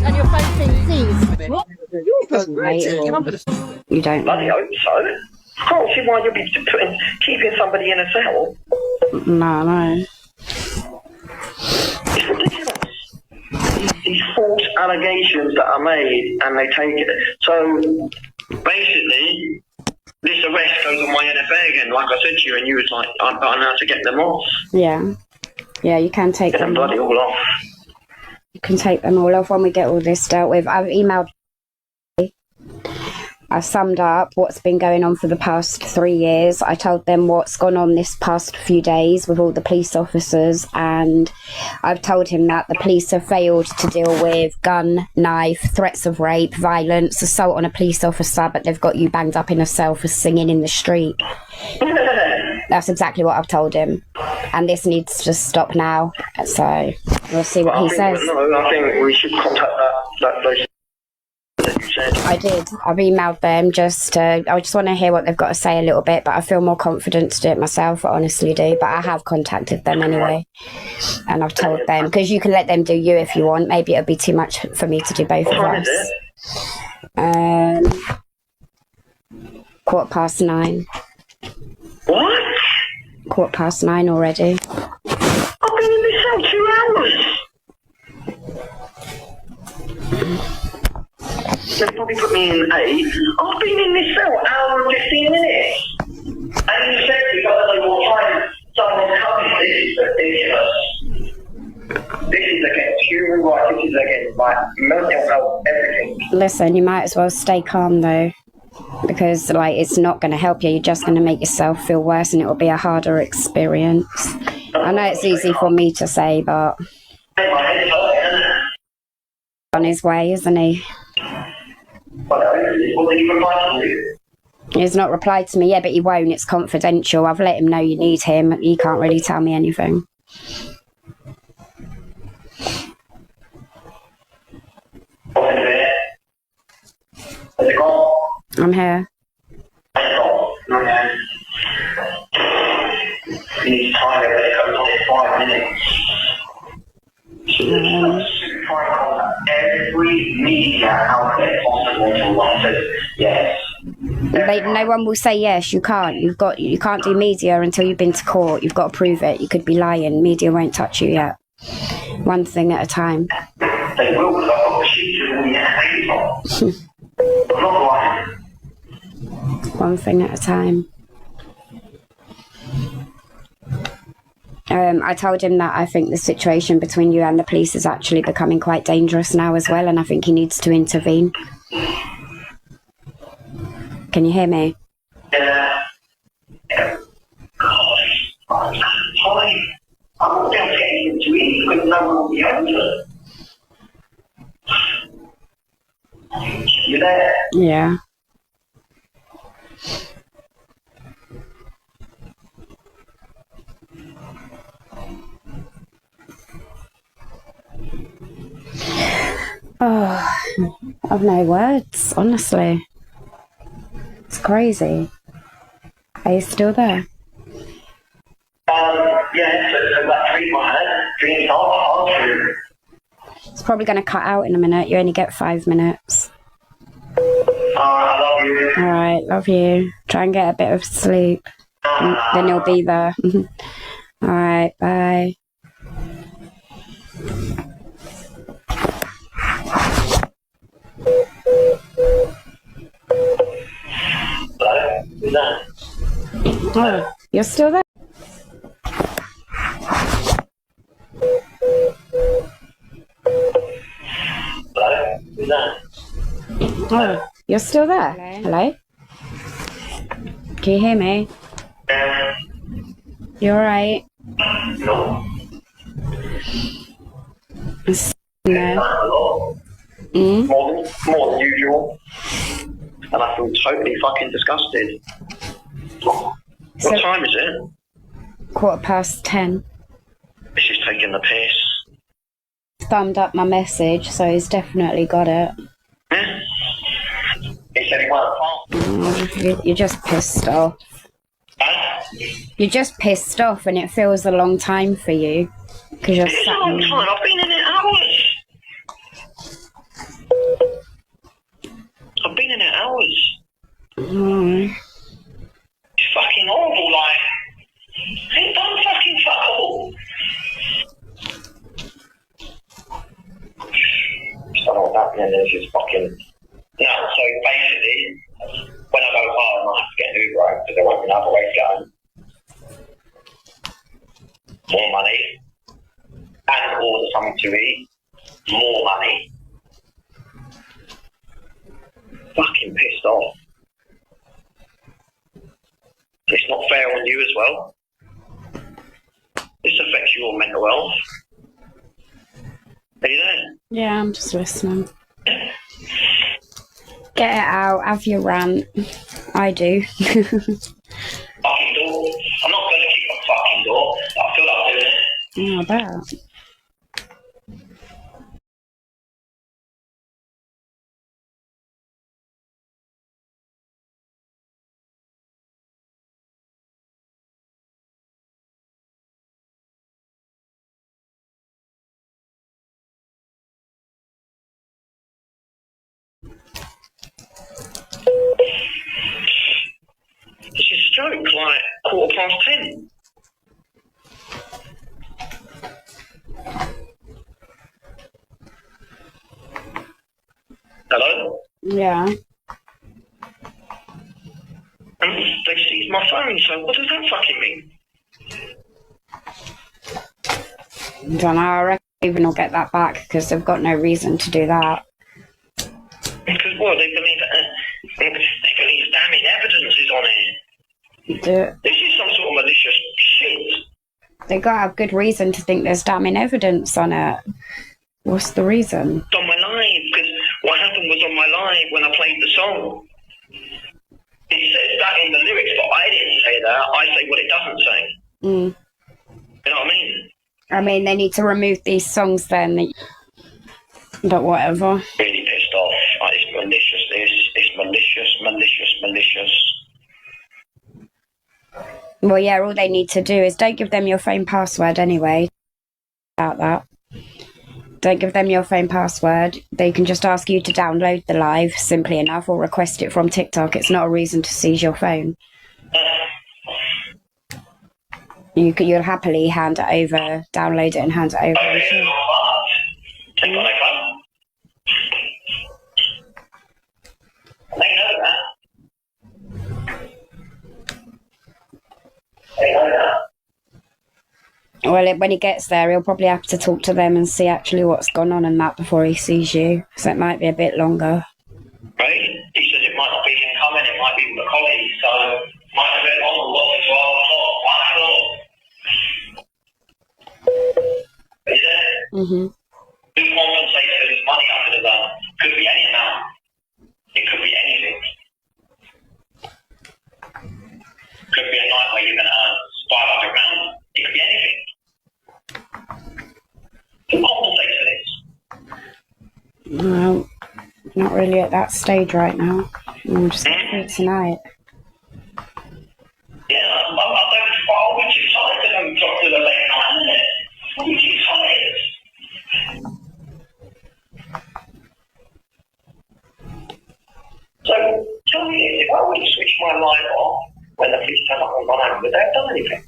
and your phone thinks these. What? You don't. Bloody hope so. I can't see why you'd be keeping somebody in a cell. No. It's ridiculous. These false allegations that are made, and they take it. So basically, this arrest goes on my NFA again, like I said to you, and you was like, I know how to get them off. Yeah, you can take Get them bloody all off. You can take them all off when we get all this dealt with. I've emailed. I summed up what's been going on for the past 3 years. I told them what's gone on this past few days with all the police officers, and I've told him that the police have failed to deal with gun, knife, threats of rape, violence, assault on a police officer, but they've got you banged up in a cell for singing in the street. That's exactly what I've told him, and this needs to stop now. So we'll see what he says. No, I think we should contact that place. I did. I've emailed them I just want to hear what they've got to say a little bit, but I feel more confident to do it myself, I honestly do. But I have contacted them anyway, and I've told them, because you can let them do you if you want. Maybe it'll be too much for me to do both of us. 9:15. What? 9:15 already. I've been in this cell 2 hours. They've probably put me in 8. I've been in this cell an hour and 15 minutes. And you said you've got to know what time someone's coming. This is ridiculous. This is against human rights. This is against mental health, everything. Listen, you might as well stay calm though, because it's not going to help you. You're just going to make yourself feel worse, and it will be a harder experience. I know it's easy for me to say, but on his way, isn't he? He's not replied to me yet, but he won't. It's confidential. I've let him know you need him. He can't really tell me anything. I'm here. You need time to let it go on 5 minutes. Every media outlet possible to one says yes. No one will say yes. You can't. You can't do media until you've been to court. You've got to prove it. You could be lying. Media won't touch you yet. One thing at a time. They will, because I've got the sheets of all the people. I'm not lying. One thing at a time. I told him that I think the situation between you and the police is actually becoming quite dangerous now as well, and I think he needs to intervene. Can you hear me? Yeah. Gosh. I'm not going to get into it because no one will be over. You there? Yeah. Oh, I've no words, honestly. It's crazy. Are you still there? Yeah, so that dream I had, dreams are true. It's probably going to cut out in a minute. You only get 5 minutes. I love you. Alright, love you. Try and get a bit of sleep. Then you'll be there. Alright, bye. Hello? Who's that? Oh, you're still there? Hello? Who's that? Oh, you're still there? Hello? Can you hear me? You alright? No. No. More than usual. And I feel totally fucking disgusted. What time is it? 10:15. This is taking the piss. Thumbed up my message, so he's definitely got it. Yeah. He said he won't. You're just pissed off. Huh? You're just pissed off, and it feels a long time for you. Because you're It's a long time. I've been in it hours. turned up, and then there's just fucking... No, so basically, when I go home, I have to get an Uber home, because there won't be another way to go home. More money, and order something to eat, more money. Fucking pissed off. It's not fair on you as well. This affects your mental health. Are you there? Yeah, I'm just listening. Get it out, have your rant. I do. Fucking door. I'm not going to keep a fucking door. I feel like doing it. Oh, I bet. This is a stroke, like 10:15. Hello? Yeah. They seized my phone, so what does that fucking mean? I don't know, I reckon even will get that back because they've got no reason to do that. Because, well, they believe damning evidence is on it. This is some sort of malicious shit. They gotta have good reason to think there's damning evidence on it. What's the reason? It's on my live, because what happened was on my live when I played the song. It says that in the lyrics, but I didn't say that. I say what it doesn't say. Mm. You know what I mean? I mean, they need to remove these songs then. But whatever. Really pissed off. It's malicious, this. It's malicious. Well, yeah, all they need to do is don't give them your phone password anyway. About that. Don't give them your phone password. They can just ask you to download the live, simply enough, or request it from TikTok. It's not a reason to seize your phone. You'll happily hand it over, download it and hand it over. Take my phone. They know that. Well, when he gets there, he'll probably have to talk to them and see actually what's gone on and that before he sees you. So it might be a bit longer. Right? He says it might not be him coming, it might be with a colleague, so might have been on the lot as well. Are you there? Mm-hmm. Who compensates for this money I could have done? Could be any amount. It could be anything. Could be a night where you're going to earn £500. It could be anything. Who compensates for this? Well, not really at that stage right now. We'll just get through it tonight. Yeah, I don't. Oh, we're too tired to go drop to the late night, isn't it? We're too tired. So, tell me this, if I would have switched my light off when the police come up and gone home, would they have done anything?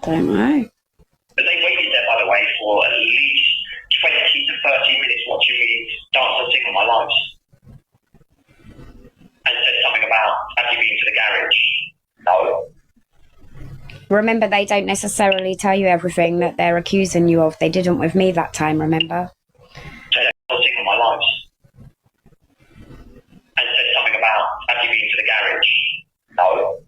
Don't know. But they waited there, by the way, for at least 20 to 30 minutes watching me dance and sing on my lives. And said something about, have you been to the garage? No. Remember, they don't necessarily tell you everything that they're accusing you of. They didn't with me that time, remember? Said, I'll sing on my lives. And said something about, have you been to the garage? No.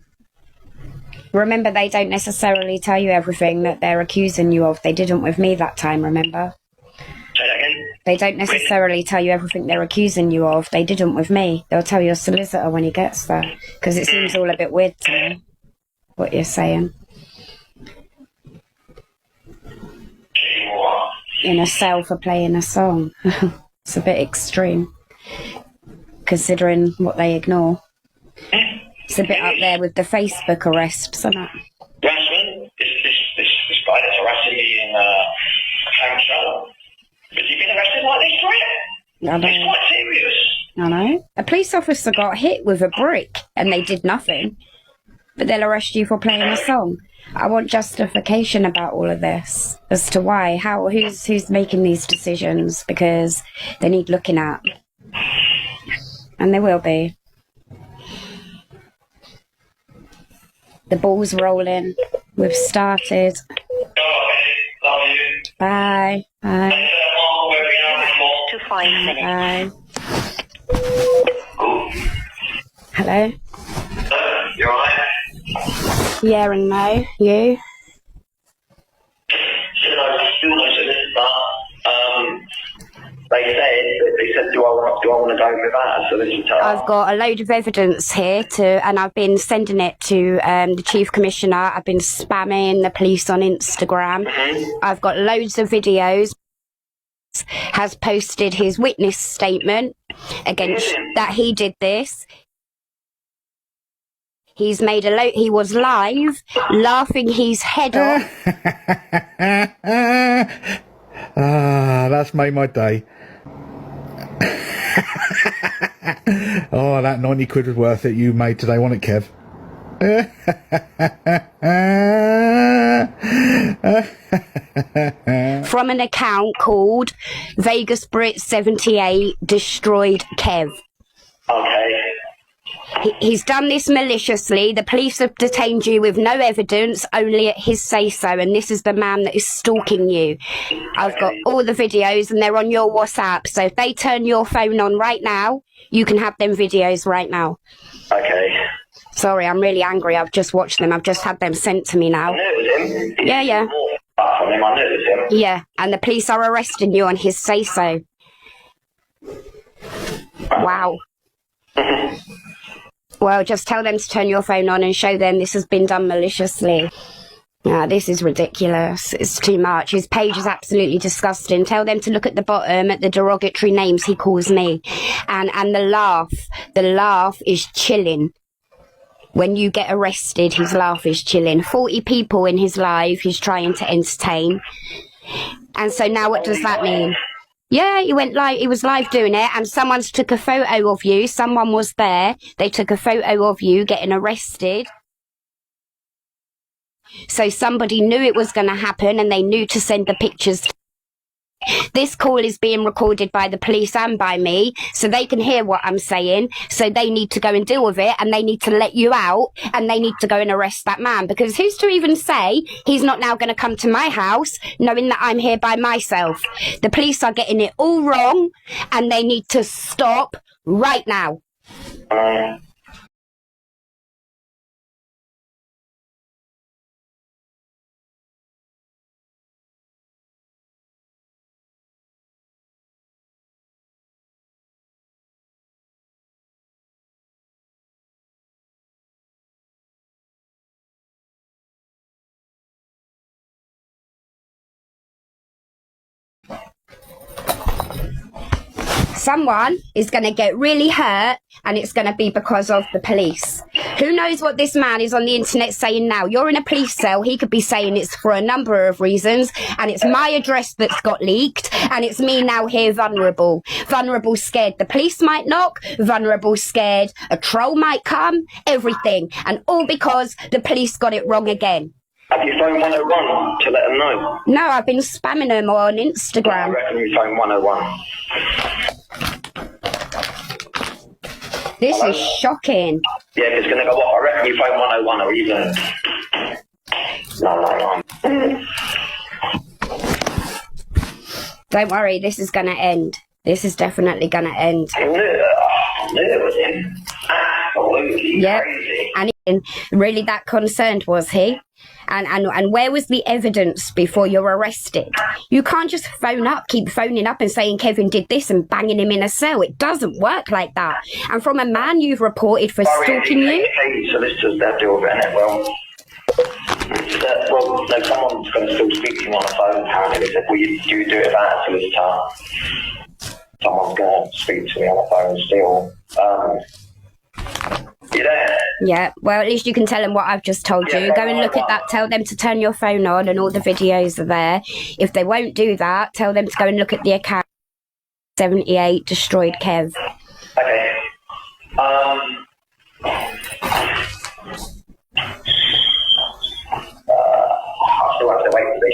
Remember, they don't necessarily tell you everything that they're accusing you of. They didn't with me that time, remember? Say that again? They don't necessarily tell you everything they're accusing you of. They didn't with me. They'll tell your solicitor when he gets there. Because it seems all a bit weird to me, what you're saying. In a cell for playing a song. It's a bit extreme, considering what they ignore. It's a bit up there with the Facebook arrests, isn't it? Harassment? This guy that's harassing me in Hampshire, has he been arrested like this for it? I know. It's quite serious. I know. A police officer got hit with a brick and they did nothing. but they'll arrest you for playing a song. I want justification about all of this as to why, how, who's making these decisions, because they need looking at, and they will be. The ball's rolling. We've started. Love you. Bye. Bye. To 5 minutes. Bye. Cool. Hello? You alright? Yeah and no. You? Still no solicitor. They said, do I want to go without a solicitor? I've got a load of evidence here and I've been sending it to the Chief Commissioner. I've been spamming the police on Instagram. I've got loads of videos. Has posted his witness statement against that he did this. He's made he was live laughing his head off. That's made my day. Oh, that 90 quid was worth it you made today, wasn't it, Kev? From an account called Vegas Brit 78 Destroyed Kev. Okay. He's done this maliciously. The police have detained you with no evidence, only at his say-so, and this is the man that is stalking you. I've got all the videos, and they're on your WhatsApp, so if they turn your phone on right now, you can have them videos right now. Okay. Sorry, I'm really angry. I've just watched them. I've just had them sent to me now. I knew it was him. Yeah. I knew it was him. Yeah, and the police are arresting you on his say-so. Wow. Well, just tell them to turn your phone on and show them this has been done maliciously. This is ridiculous. It's too much. His page is absolutely disgusting. Tell them to look at the bottom at the derogatory names he calls me. And the laugh is chilling. When you get arrested, his laugh is chilling. 40 people in his live he's trying to entertain. And so now what does that mean? Yeah, he went live. He was live doing it, and someone's took a photo of you. Someone was there. They took a photo of you getting arrested. So somebody knew it was going to happen, and they knew to send the pictures. This call is being recorded by the police and by me, so they can hear what I'm saying. So they need to go and deal with it, and they need to let you out, and they need to go and arrest that man. Because who's to even say he's not now going to come to my house, knowing that I'm here by myself? The police are getting it all wrong, and they need to stop right now. Someone is going to get really hurt, and it's going to be because of the police. Who knows what this man is on the internet saying now? You're in a police cell. He could be saying it's for a number of reasons, and it's my address that's got leaked, and it's me now here vulnerable. Vulnerable, scared the police might knock, vulnerable, scared a troll might come, everything. And all because the police got it wrong again. Have you phoned 101 to let them know? No, I've been spamming them on Instagram. I reckon you phoned 101. This is shocking. Yeah, it's going to go what? I reckon you phone 101 or even... No. Don't worry, this is going to end. This is definitely going to end. I knew it was him. Absolutely crazy. And really that concerned, was he? And where was the evidence before you're arrested? You can't just keep phoning up and saying Kevin did this and banging him in a cell. It doesn't work like that. And from a man you've reported for stalking you. Solicitors, they'll deal with it. Well, no, someone's going to still speak to me on the phone apparently. They said, well, you do it without a solicitor. Someone's going to speak to me on the phone still. You there? Yeah, well, at least you can tell them what I've just told you. Go and look at that. Tell them to turn your phone on, and all the videos are there. If they won't do that, tell them to go and look at the account 78 Destroyed Kev. Okay.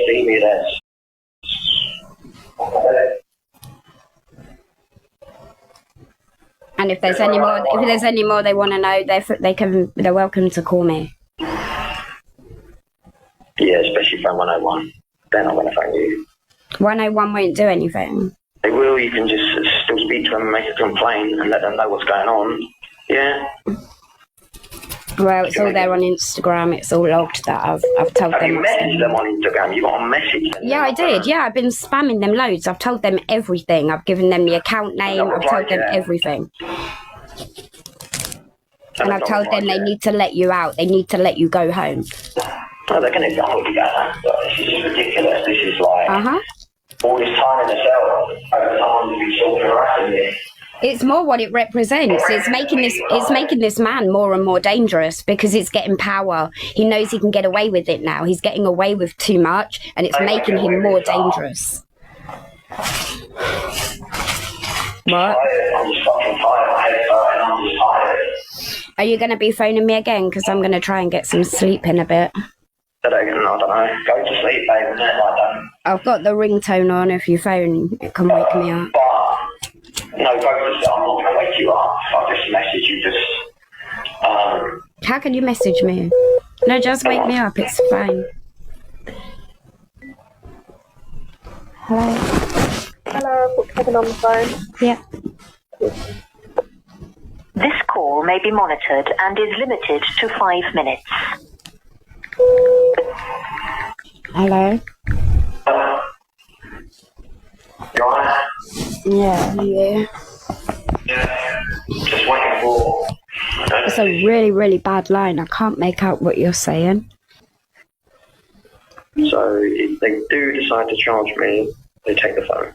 see me there. And if there's any more they want to know, they're welcome to call me. Yeah, especially phone 101. They're not going to phone you. 101 won't do anything. They will. You can just still speak to them and make a complaint and let them know what's going on. Yeah. Well, it's all there on Instagram. It's all logged that I've told them. Have you messaged them on Instagram? You got a message? Yeah, I did. Yeah, I've been spamming them loads. I've told them everything. I've given them the account name. I've told them everything. And I've told them they need to let you out. They need to let you go home. No, they're going to hold you down. This is just ridiculous. This is like all this time in the cell over someone who's been sort of harassing you. It's more what it represents. It's making this man more and more dangerous because it's getting power. He knows he can get away with it now. He's getting away with too much, and it's making him more dangerous. What? I'm just fucking tired. My head's hurting. I'm just tired. Are you going to be phoning me again? Because I'm going to try and get some sleep in a bit. I don't know. Go to sleep, babe. And then I don't. I've got the ringtone on. If you phone, it can wake me up. But no, go to sleep. I'm not going to wake you up. I'll just message you. How can you message me? No, just wake me up. It's fine. Hello. Hello, I've got Kevin on the phone. Yeah. This call may be monitored and is limited to 5 minutes. Hello. You alright? Yeah. Yeah. Just waiting for. It's a really, really bad line. I can't make out what you're saying. So if they do decide to charge me, they take the phone.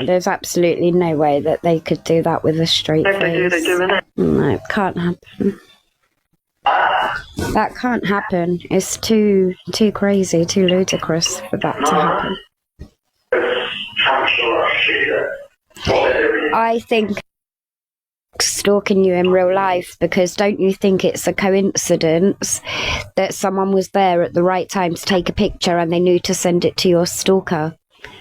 There's absolutely no way that they could do that with a straight face. If they do, they do, innit? No, it can't happen. That can't happen. It's too crazy, too ludicrous for that to happen. I think stalking you in real life, because don't you think it's a coincidence that someone was there at the right time to take a picture and they knew to send it to your stalker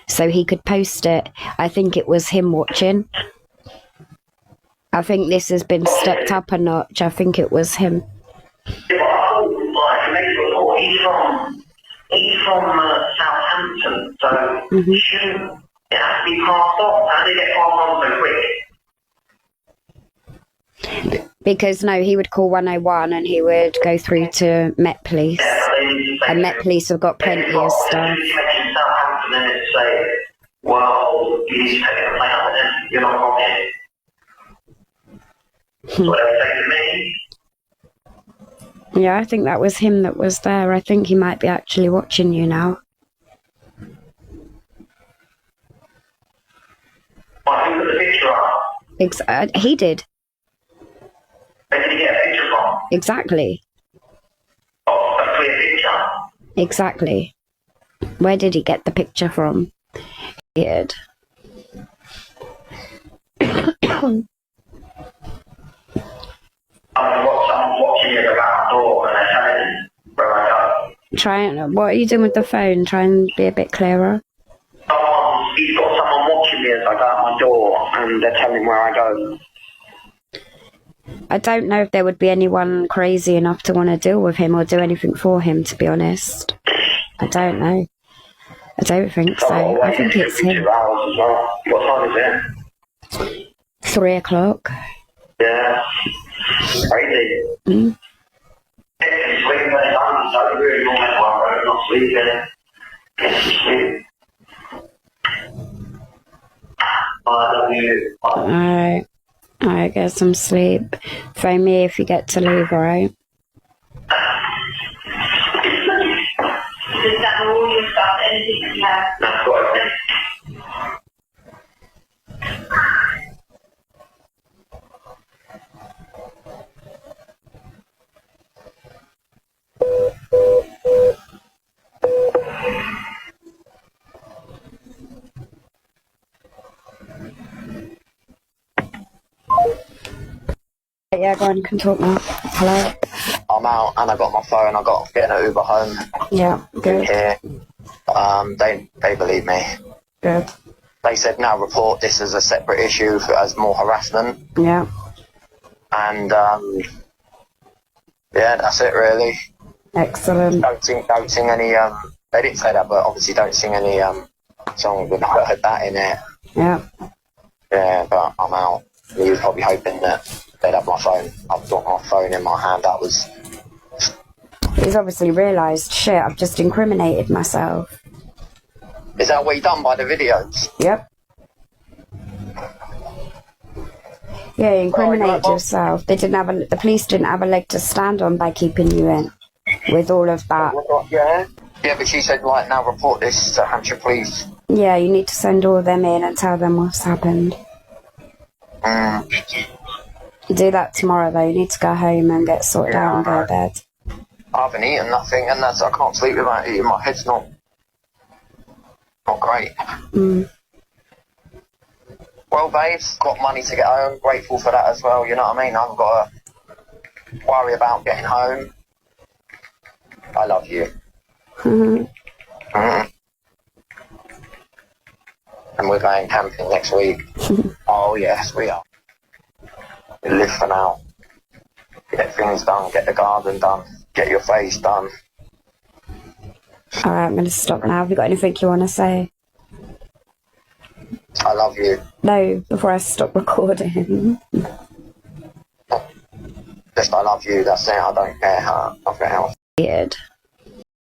so he could post it? I think it was him watching. I think this has been stepped up a notch. I think it was him. He's from Southampton, so shouldn't it have to be passed on? How did it get passed on so quick? Because no, he would call 101 and he would go through to Met Police. And Met Police have got plenty of stuff. You mentioned Southampton and it's say, well, you need to take a plane out of them. You're not from here. That's what they say to me. Yeah, I think that was him that was there. I think he might be actually watching you now. Why, who put the picture up? He did. Where did he get a picture from? Exactly. Oh, a clear picture? Exactly. Where did he get the picture from? He did. Someone's watching me at the back door and they're telling where I go. What are you doing with the phone? Try and be a bit clearer. He's got someone watching me as I go out my door and they're telling where I go. I don't know if there would be anyone crazy enough to want to deal with him or do anything for him, to be honest. I don't know. I don't think so. I think it's him. 2 hours as well. What time is it? 3 o'clock. Yeah. Crazy. Mm. It's sleeping when it's done, so it's really normal tomorrow, I'm not sleeping. Get some sleep. I love you. Alright, get some sleep. Phone me if you get to leave, alright? Does that all your stuff? Anything you have? That's what I think. Yeah, go on, you can talk now. Hello? I'm out and I got my phone, I got getting an Uber home. Yeah, good. here. They believe me. Good. They said now report this as a separate issue as more harassment. Yeah. And yeah, that's it really. Excellent. Don't sing any they didn't say that, but obviously don't sing any songs with I heard that in it. Yeah. Yeah, but I'm out. You was probably hoping that they'd have my phone. I've got my phone in my hand. That was. He's obviously realised, shit, I've just incriminated myself. Is that what you done by the videos? Yep. Yeah, you incriminated yourself. The police didn't have a leg to stand on by keeping you in with all of that. Yeah. Yeah, but she said, like, now report this to Hampshire Police. Yeah, you need to send all of them in and tell them what's happened. Do that tomorrow, though. You need to go home and get sorted out and go to bed. I haven't eaten nothing, and I can't sleep without eating. My head's not great. Well, babes, got money to get home. Grateful for that as well. You know what I mean? I haven't got to worry about getting home. I love you. And we're going camping next week. Oh yes, we are. We live for now. Get things done. Get the garden done. Get your face done. Alright, I'm going to stop now. Have you got anything you want to say? I love you. No, before I stop recording. Just I love you. That's it. I don't care how. Nothing else. Weird.